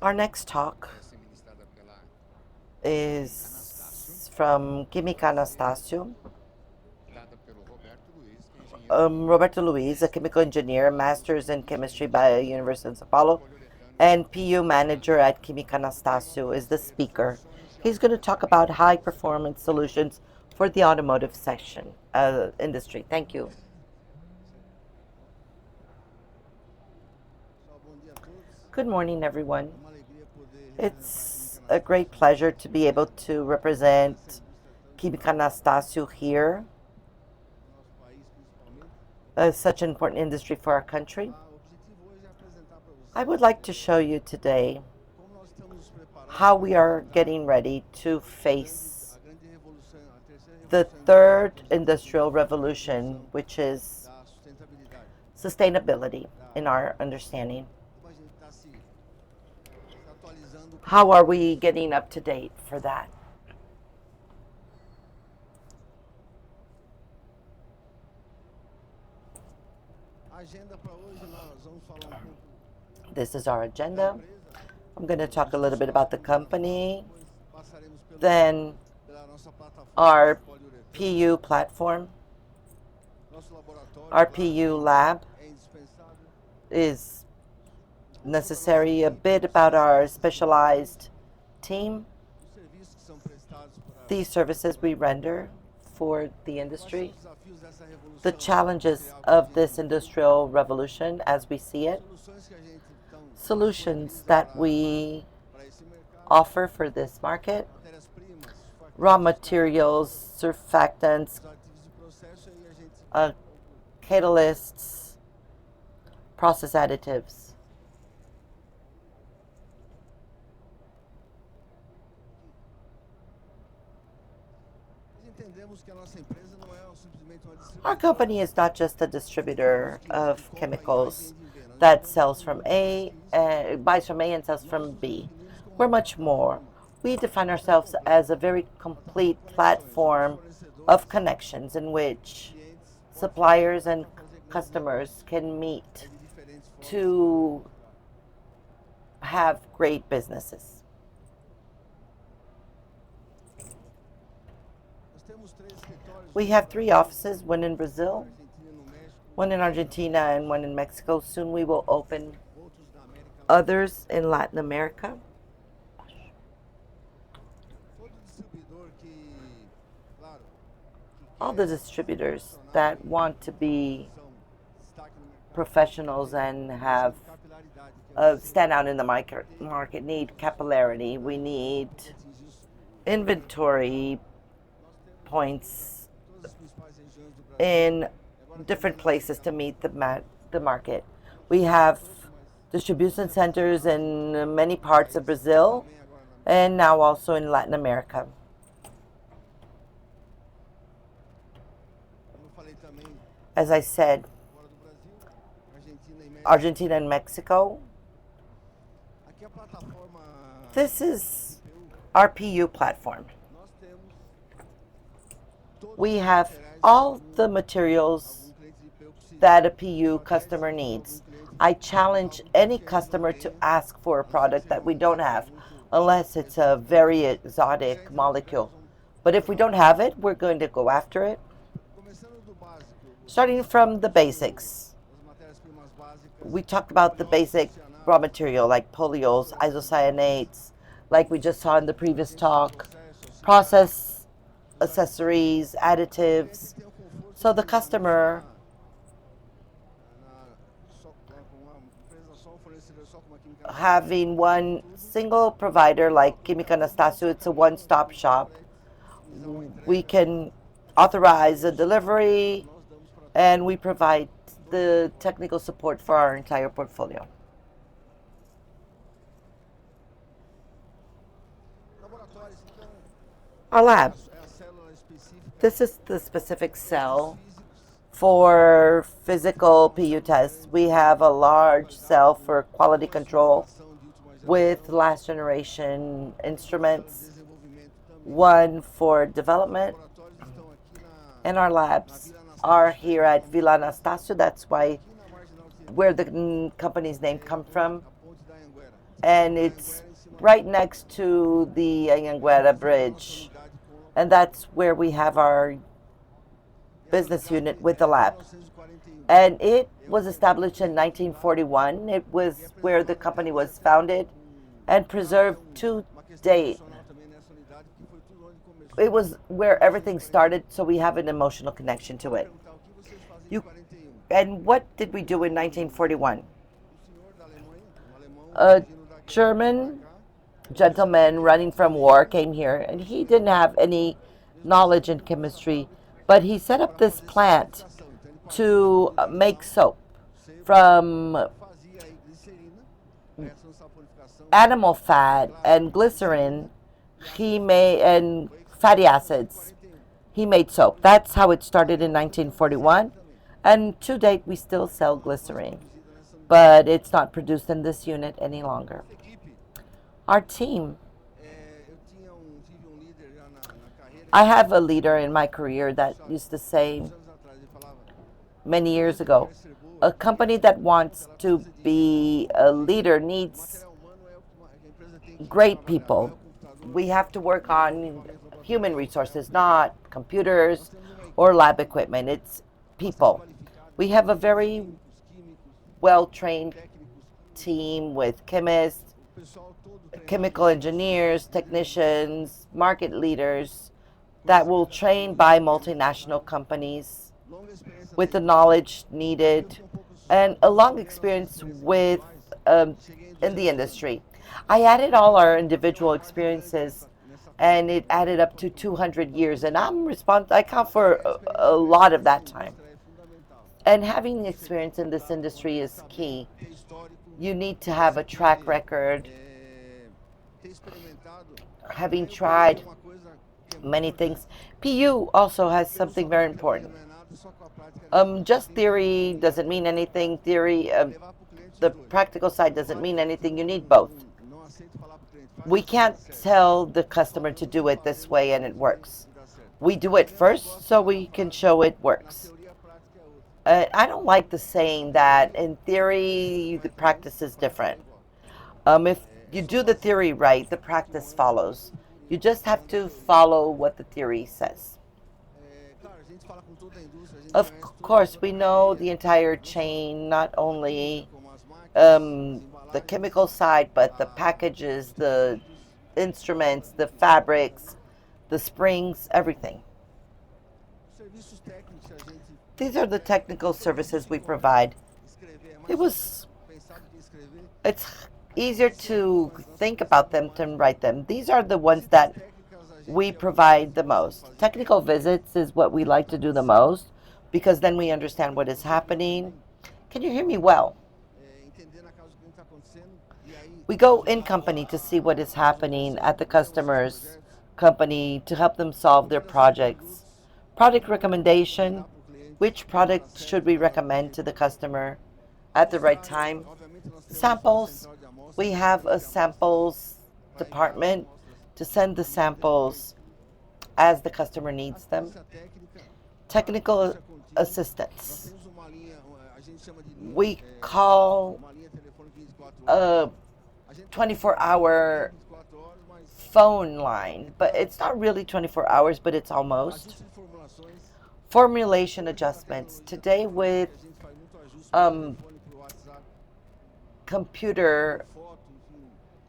Our next talk is from Quimica Anastácio. Roberto Luiz, a chemical engineer, master's in chemistry by University of São Paulo, and PU manager at Quimica Anastácio, is the speaker. He's going to talk about high performance solutions for the automotive section industry. Thank you. Good morning, everyone. It's a great pleasure to be able to represent Quimica Anastácio here. Such an important industry for our country. I would like to show you today how we are getting ready to face the third industrial revolution, which is sustainability in our understanding. How are we getting up to date for that? This is our agenda. I'm going to talk a little bit about the company, then our PU platform. Our PU lab is necessary, a bit about our specialized team, the services we render for the industry, the challenges of this industrial revolution as we see it, solutions that we offer for this market, raw materials, surfactants, catalysts, process additives. Our company is not just a distributor of chemicals that sells from buys from A and sells from B. We're much more. We define ourselves as a very complete platform of connections in which suppliers and customers can meet to have great businesses. We have 3 offices, one in Brazil, one in Argentina, and one in Mexico. Soon we will open others in Latin America. All the distributors that want to be professionals and have stand out in the market need capillarity. We need inventory points in different places to meet the market. We have distribution centers in many parts of Brazil and now also in Latin America. As I said, Argentina and Mexico. This is our PU platform. We have all the materials that a PU customer needs. I challenge any customer to ask for a product that we don't have, unless it's a very exotic molecule. But if we don't have it, we're going to go after it. Starting from the basics. We talked about the basic raw material like polyols, isocyanates, like we just saw in the previous talk, process accessories, additives. So the customer having one single provider like Quimica Anastácio, it's a one-stop shop. We can authorize a delivery and we provide the technical support for our entire portfolio. Our lab. This is the specific cell for physical PU tests. We have a large cell for quality control with last generation instruments, one for development, and our labs are here at Vila Anastácio. That's where the company's name comes from. and it's right next to the Anhanguera Bridge. And that's where we have our business unit with the lab. And it was established in 1941. It was where the company was founded and preserved to date. It was where everything started, so we have an emotional connection to it. You, and what did we do in 1941? A German gentleman running from war came here, and he didn't have any knowledge in chemistry, but he set up this plant to make soap from animal fat and glycerin. He made and fatty acids. He made soap. That's how it started in 1941, and to date we still sell glycerin, but it's not produced in this unit any longer. Our team. I have a leader in my career that used to say many years ago, a company that wants to be a leader needs great people. We have to work on human resources, not computers or lab equipment. It's people. We have a very well trained team with chemists, chemical engineers, technicians, market leaders that will train by multinational companies with the knowledge needed and a long experience with in the industry. I added all our individual experiences, and it added up to 200 years, and I count for a lot of that time. And having experience in this industry is key. You need to have a track record, having tried many things. PU also has something very important. Just theory doesn't mean anything. The practical side doesn't mean anything. You need both. We can't tell the customer to do it this way and it works. We do it first so we can show it works. I don't like the saying that in theory the practice is different. If you do the theory right, the practice follows. You just have to follow what the theory says. Of course, we know the entire chain, not only the chemical side, but the packages, the instruments, the fabrics, the springs, everything. These are the technical services we provide. It was, it's easier to think about them than write them. These are the ones that we provide the most. Technical visits is what we like to do the most because then we understand what is happening. Can you hear me well? We go in company to see what is happening at the customer's company to help them solve their projects. Product recommendation, which product should we recommend to the customer at the right time? Samples, we have a samples department to send the samples as the customer needs them. Technical assistance. We call a 24-hour phone line, but it's not really 24 hours, but it's almost. Formulation adjustments. Today with computer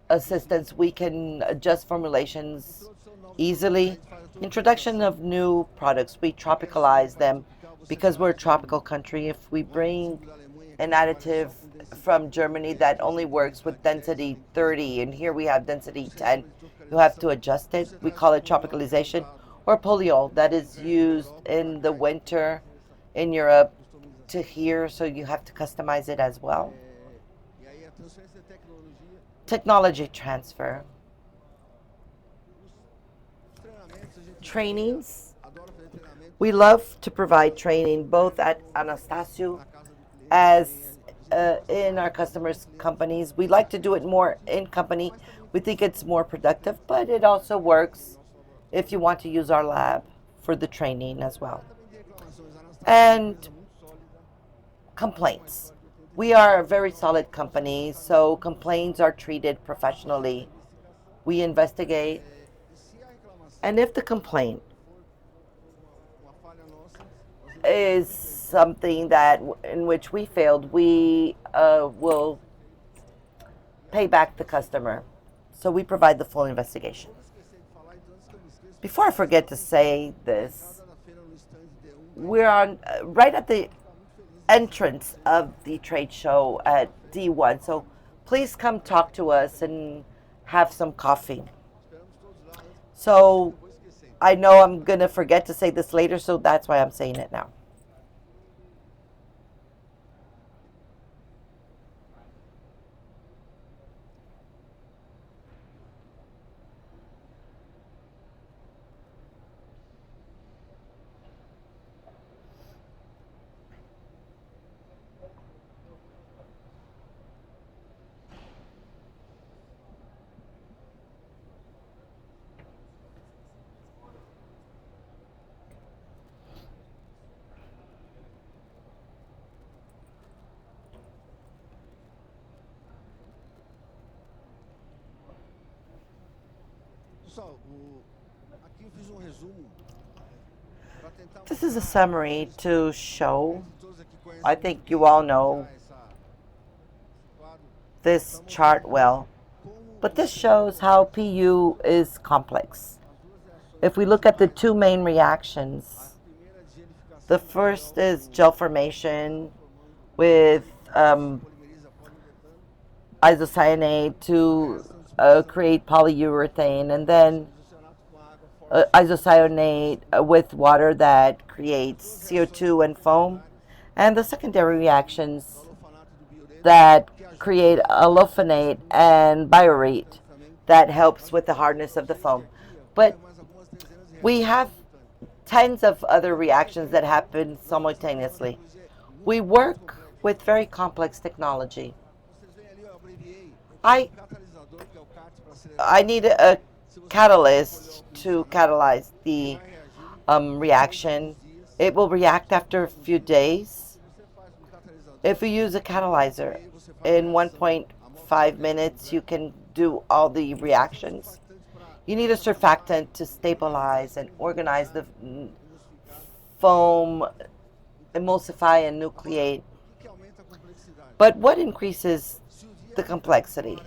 assistance, we can adjust formulations easily. Introduction of new products, we tropicalize them because we're a tropical country. If we bring an additive from Germany that only works with density 30 and here we have density 10, you have to adjust it. We call it tropicalization. Or polyol that is used in the winter in Europe to here, so you have to customize it as well. Technology transfer. Trainings. We love to provide training both at Anastácio as in our customers' companies. We like to do it more in company. We think it's more productive, but it also works if you want to use our lab for the training as well. And complaints. We are a very solid company, so complaints are treated professionally. We investigate, and if the complaint is something that in which we failed, we will pay back the customer. So we provide the full investigation. Before I forget to say this, we're on right at the entrance of the trade show at D1. So please come talk to us and have some coffee. So I know I'm going to forget to say this later, so that's why I'm saying it now. This is a summary to show. I think you all know this chart well, but this shows how PU is complex. If we look at the two main reactions, the first is gel formation with isocyanate to create polyurethane, and then isocyanate with water that creates CO2 and foam, and the secondary reactions that create allophonate and biorite that helps with the hardness of the foam. But we have tens of other reactions that happen simultaneously. We work with very complex technology. I I need a catalyst to catalyze the reaction. It will react after a few days. If you use a catalyzer, in 1.5 minutes you can do all the reactions. You need a surfactant to stabilize and organize the foam, emulsify and nucleate. But what increases the complexity?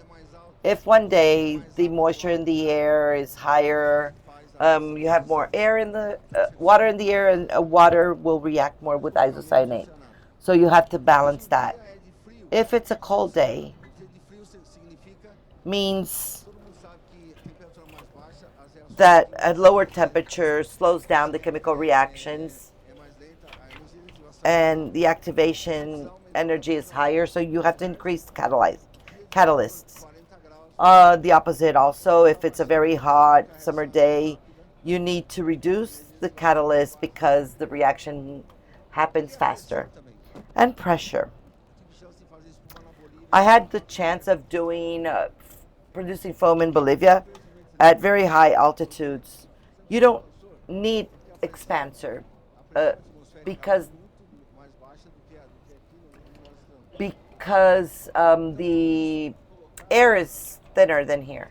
If one day the moisture in the air is higher, you have more air in the water in the air, and water will react more with isocyanate. So you have to balance that. If it's a cold day, means that at lower temperature slows down the chemical reactions and the activation energy is higher, so you have to increase catalysts. The opposite also, if it's a very hot summer day, you need to reduce the catalyst because the reaction happens faster. And pressure. I had the chance of doing producing foam in Bolivia at very high altitudes. You don't need expansor uh, because the air is thinner than here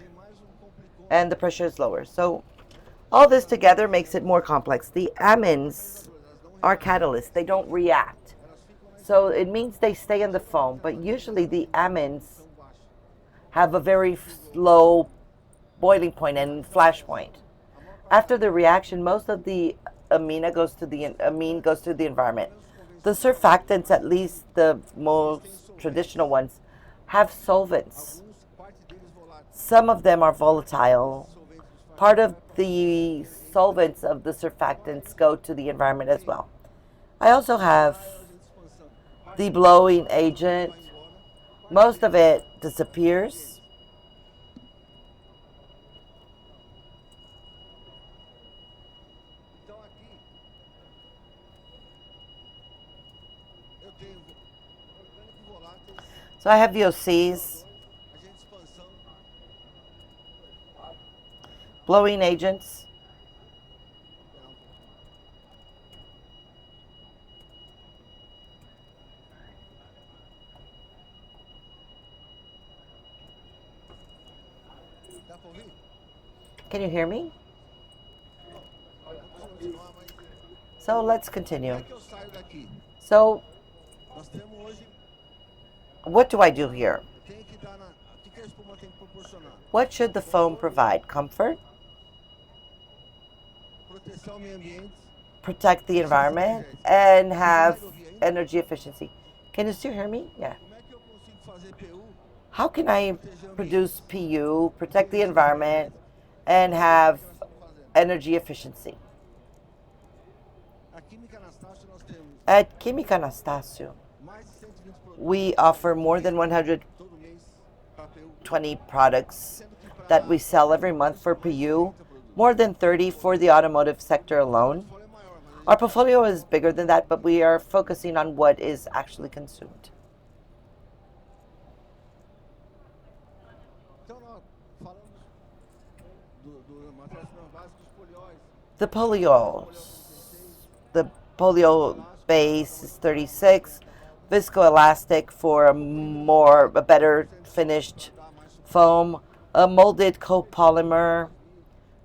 and the pressure is lower. So all this together makes it more complex. The amines are catalysts. They don't react. So it means they stay in the foam, but usually the amines have a very low boiling point and flash point. After the reaction, most of the amine goes to the environment. The surfactants, at least the most traditional ones, have solvents. Some of them are volatile. Part of the solvents of the surfactants go to the environment as well. I also have the blowing agent. Most of it disappears. So I have VOCs, blowing agents, Can you hear me? So let's continue. So what do I do here? What should the foam provide? Comfort? Protect the environment? And have energy efficiency. Can you still hear me? Yeah. How can I produce PU, protect the environment, and have energy efficiency? At Quimica Anastácio, we offer more than 120 products that we sell every month for PU, more than 30 for the automotive sector alone. Our portfolio is bigger than that, but we are focusing on what is actually consumed. The polyols. The polyo base is 36, viscoelastic for a better finished foam, a molded copolymer,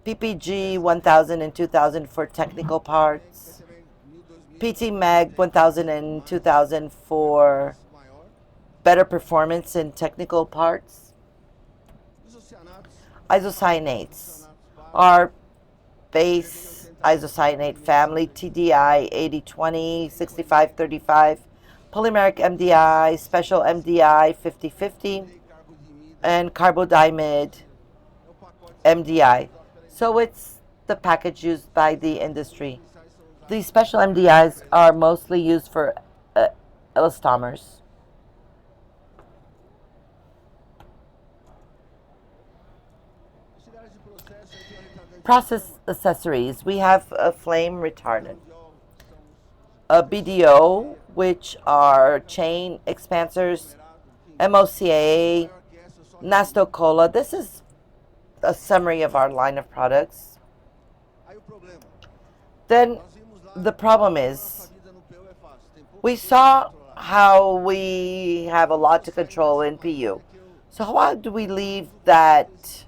PPG 1000 and 2000 for technical parts, PT Mag 1000 and 2000 for better performance in technical parts. Isocyanates. Our base isocyanate family, TDI 8020, 6535, polymeric MDI, special MDI 5050, and carbodiamide MDI. So it's the package used by the industry. These special MDIs are mostly used for elastomers. Process accessories. We have a flame retardant, a BDO, which are chain expansers, MOCA, Nastocola. This is a summary of our line of products. Then the problem is we saw how we have a lot to control in PU. So how do we leave that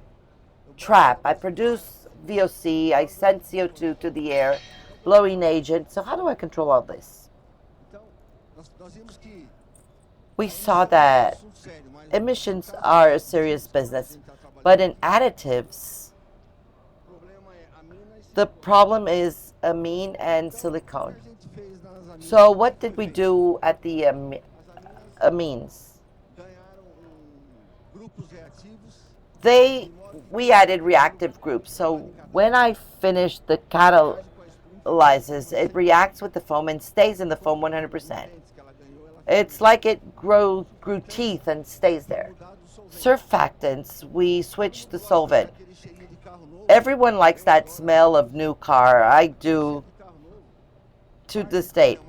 trap? I produce VOC, I send CO2 to the air, blowing agent. So how do I control all this? We saw that emissions are a serious business, but in additives, the problem is amine and silicone. So what did we do at the amines? We added reactive groups. So when I finish the catalyzes, it reacts with the foam and stays in the foam 100%. It's like it grew teeth and stays there. Surfactants, we switched the solvent. Everyone likes that smell of new car. I do to this date.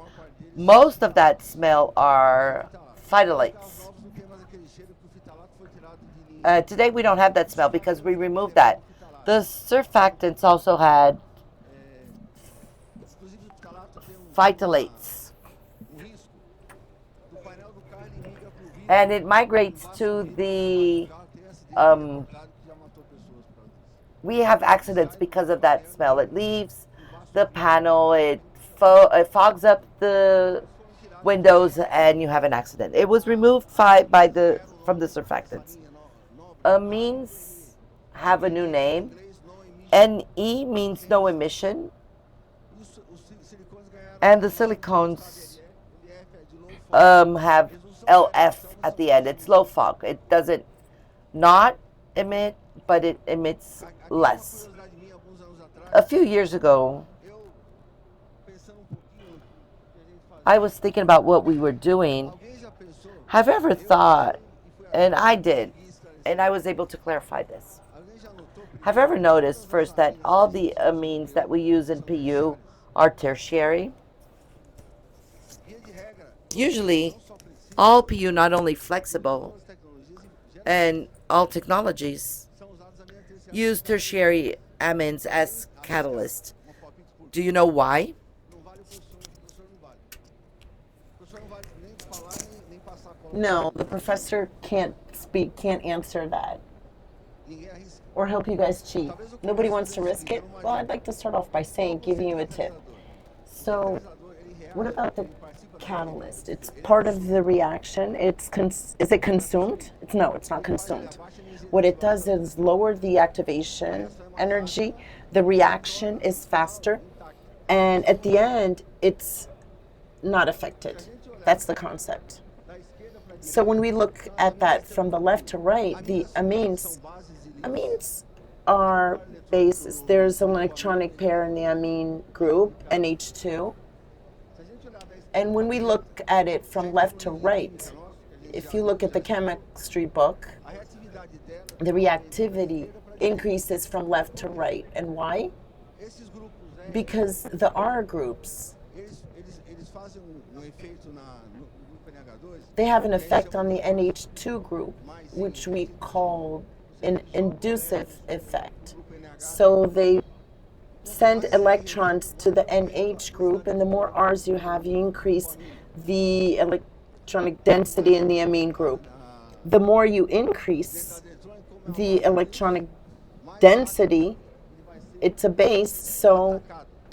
Most of that smell are phytolates. Today we don't have that smell because we removed that. The surfactants also had phytolates. And it migrates to the, we have accidents because of that smell. It leaves the panel, it fogs up the windows, and you have an accident. It was removed from the surfactants. Amines have a new name. NE means no emission. And the silicones have LF at the end. It's low fog. It doesn't not emit, but it emits less. A few years ago, I was thinking about what we were doing. Have you ever thought, and I did, and I was able to clarify this. Have you ever noticed first that all the amines that we use in PU are tertiary? Usually, all PU, not only flexible, and all technologies use tertiary amines as catalyst. Do you know why? No, the professor can't speak, can't answer that. or help you guys cheat. Nobody wants to risk it? Well, I'd like to start off by giving you a tip. So, what about the catalyst? It's part of the reaction. Is it consumed? No, it's not consumed. What it does is lower the activation energy. The reaction is faster, and at the end, it's not affected. That's the concept. So when we look at that from the left to right, the amines are bases. There's an electronic pair in the amine group, NH2. And when we look at it from left to right, if you look at the chemistry book, the reactivity increases from left to right. And why? Because the R groups, they have an effect on the NH2 group, which we call an inducive effect. So they send electrons to the NH group, and the more R's you have, you increase the electronic density in the amine group. The more you increase the electronic density, it's a base, so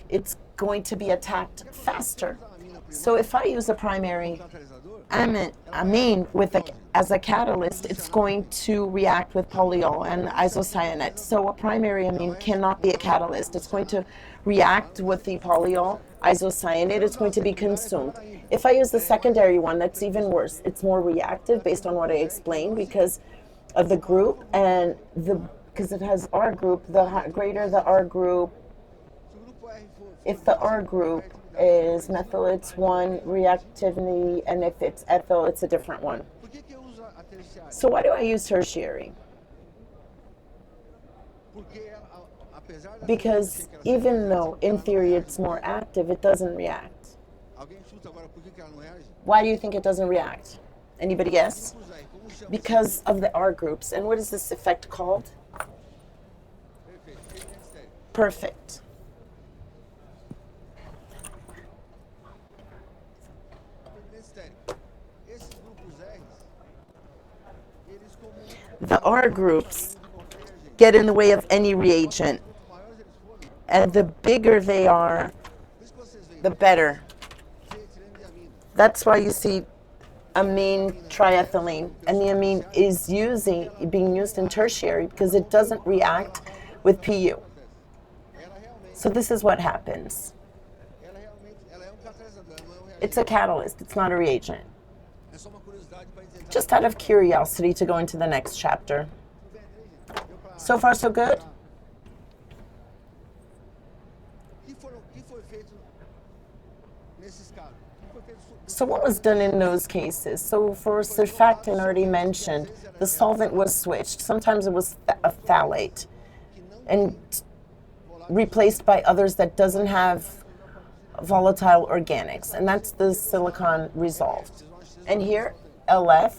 it's going to be attacked faster. So if I use a primary amine as a catalyst, it's going to react with polyol and isocyanate. So a primary amine cannot be a catalyst. It's going to react with the polyol, isocyanate. It's going to be consumed. If I use the secondary one, that's even worse. It's more reactive based on what I explained because of the group and because it has R group, the greater the R group, if the R group is methyl, it's one reactivity, and if it's ethyl, it's a different one. So why do I use tertiary? Because even though in theory it's more active, it doesn't react. Why do you think it doesn't react? Anybody guess? Because of the R groups. And what is this effect called? Perfect. The R groups get in the way of any reagent. And the bigger they are, the better. That's why you see amine triethylene. And the amine is being used in tertiary because it doesn't react with Pu. So this is what happens. It's a catalyst, it's not a reagent. Just out of curiosity to go into the next chapter. So far, so good? So what was done in those cases? So for surfactant already mentioned, the solvent was switched. Sometimes it was a phthalate and replaced by others that doesn't have volatile organics, and that's the silicon resolved. And here, LF,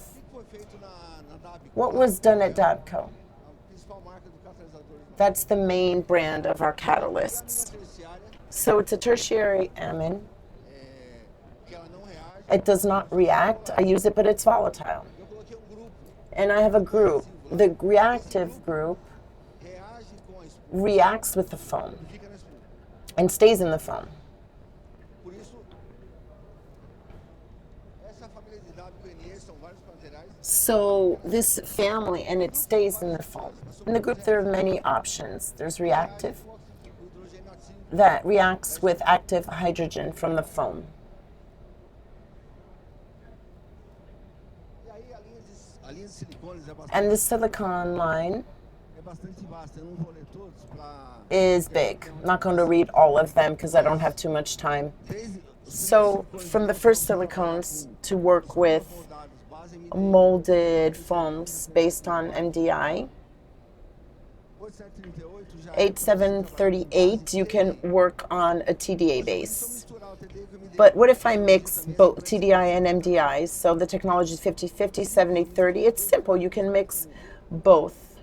what was done at Dabco? That's the main brand of our catalysts. So it's a tertiary amine. It does not react. I use it, but it's volatile. And I have a group. The reactive group reacts with the foam and stays in the foam. So this family, and it stays in the foam. In the group, there are many options. There's reactive, that reacts with active hydrogen from the foam. And the silicon line is big. I'm not going to read all of them because I don't have too much time. So from the first silicones to work with molded foams based on MDI, 8738, you can work on a TDA base. But what if I mix both TDI and MDI? So the technology is 50-50, 70-30. It's simple. You can mix both.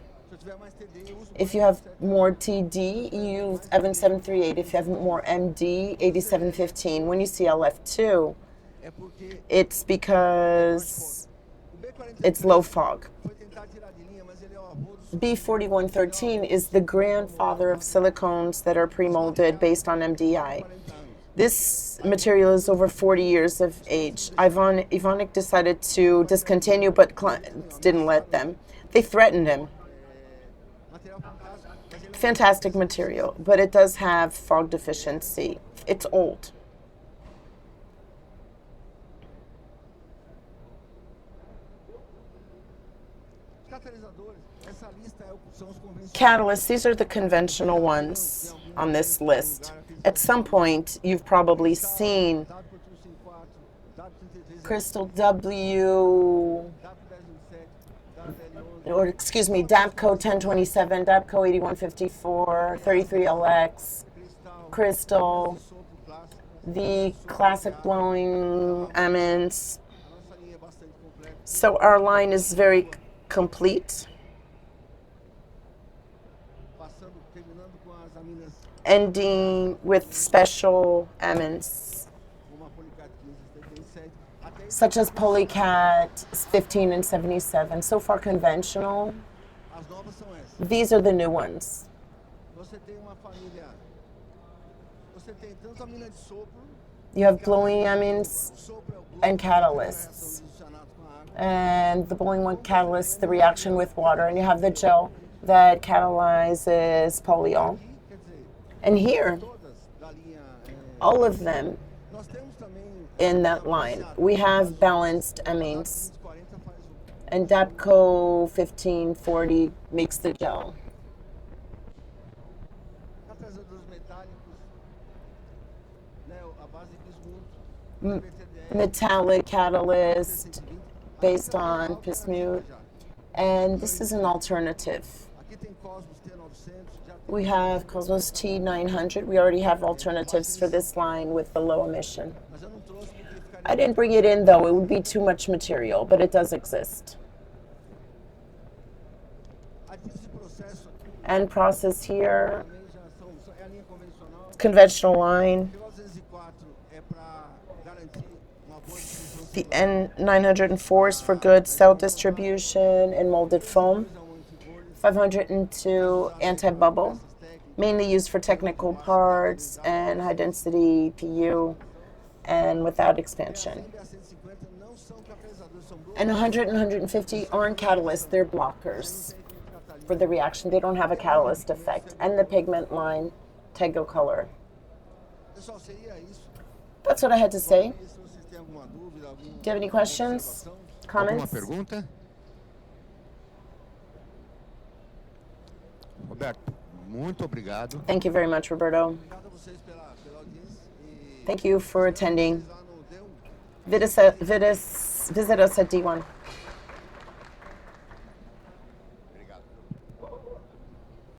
If you have more TD, you use 7738. If you have more MD, 8715. When you see LF2, it's because it's low fog. B4113 is the grandfather of silicones that are pre-molded based on MDI. This material is over 40 years of age. Evonik decided to discontinue, but clients didn't let them. They threatened him. Fantastic material, but it does have fog deficiency. It's old. Catalysts, these are the conventional ones on this list. At some point, you've probably seen Crystal W, or excuse me, DAPCO 1027, DAPCO 8154, 33LX, Crystal, the classic blowing amines. So our line is very complete. Ending with special amines, such as Polycat 15 and 77. So far conventional. These are the new ones. You have blowing amines and catalysts. And the blowing one catalysts the reaction with water. And you have the gel that catalyzes polyol. And here, all of them in that line, we have balanced amines. And DAPCO 1540 makes the gel. Metallic catalyst based on bismuth. And this is an alternative. We have Cosmos T900. We already have alternatives for this line with the low emission. I didn't bring it in though, it would be too much material, but it does exist. And process here, conventional line. The N904 is for good cell distribution and molded foam. 502 anti-bubble, mainly used for technical parts and high-density PU and without expansion. And 100 and 150 aren't catalysts, they're blockers for the reaction. They don't have a catalyst effect. And the pigment line, Tego color. That's what I had to say. Do you have any questions, comments? Roberto, muito obrigado. Thank you very much, Roberto. Thank you for attending. Visit us at D1.